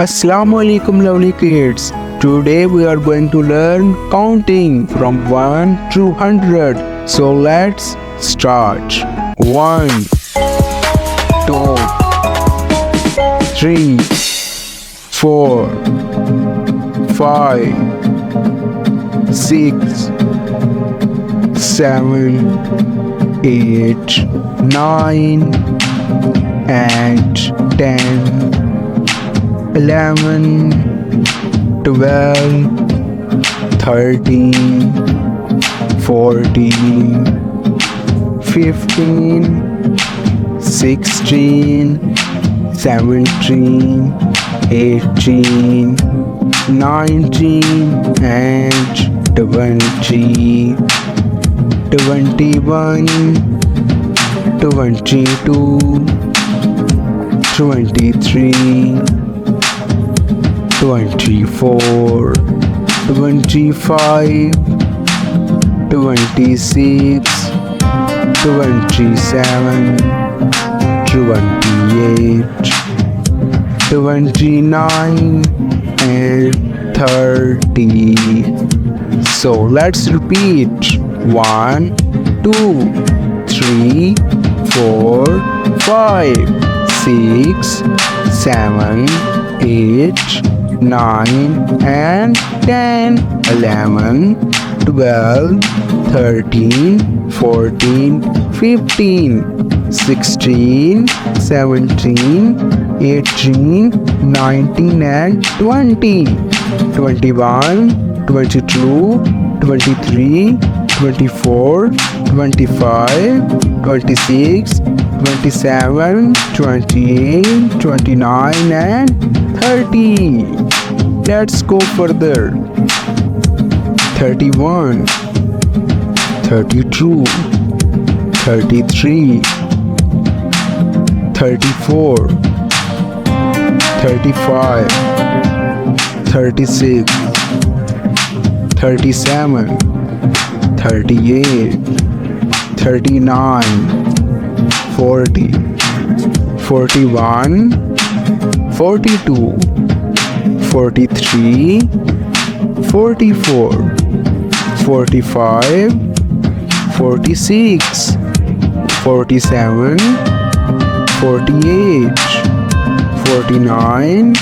Assalamu alaikum lovely kids. Today we are going to learn counting from 1 to 100. So let's start. 1 2 3 4 5 6 7 8 9 and 10 11 12 13 14 15 16 17 18 19 and 20 21 22 23 24 25 26 27 28 29 and 30. So let's repeat. 1 2 3 4 5 6 7 8 9 and 10 11 12 13 14 15 16 17 18 19 and 20 21 22 23 24 25 26 27 28 29 and 30. Let's go further. 31 32 33 34 35 36 37 38 39 40 41 42 43 44 45 46 47 48 49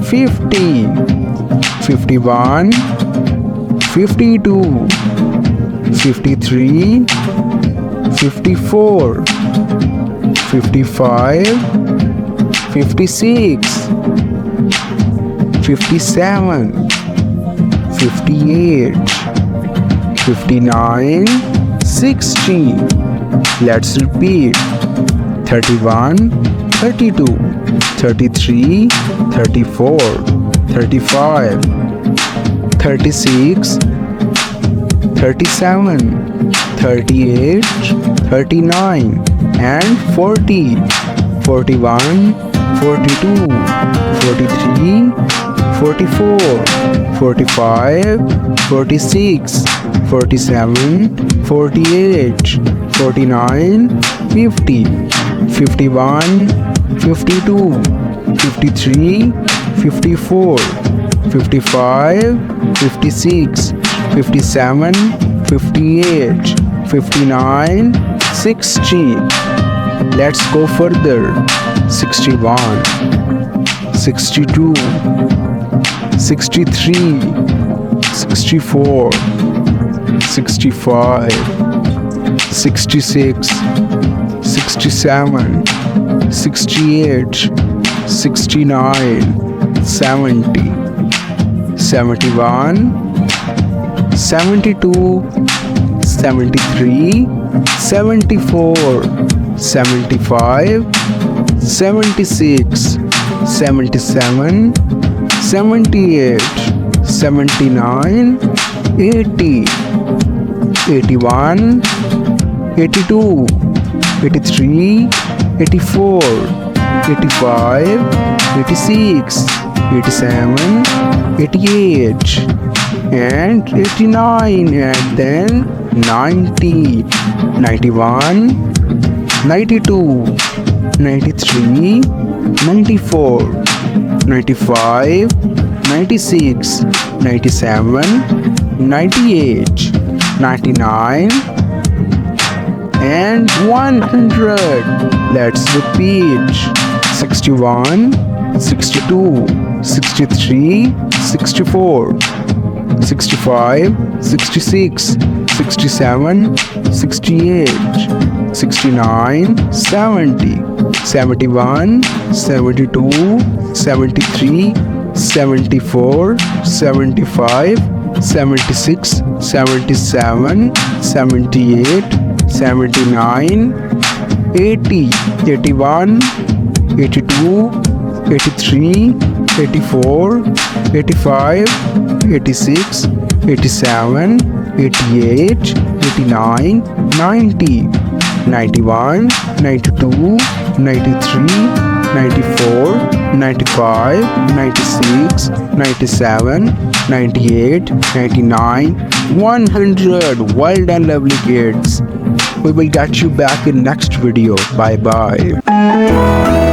50 51 52 53 54 55 56 57 58 59 60. Let's repeat. 31 32 33 34 35 36 37 38 39 and 40 41 42 43 44 45 46 47 48 49 50 51 52 53 54 55 56 57 58 59 60. Let's go further. 61 62 63 64 65 66 67 68 69 70 71 72 73 74 75 76 77 78 79 80 81 82 83 84 85 86 87 88 and 89 and then 90 91 92 93, 94, 95, 96, 97, 98, 99, and 100. Let's repeat. 61, 62, 63, 64, 65, 66, 67, 68, 69, 70, 71, 72, 73, 74, 75, 76, 77, 78, 79, 80, 81, 82, 83, 84, 85, 86, 87, 88, 89, 90, 91, 92, 93, 94, 95, 96, 97, 98, 99, 100. Well done, lovely kids. We will catch you back in next video. Bye bye.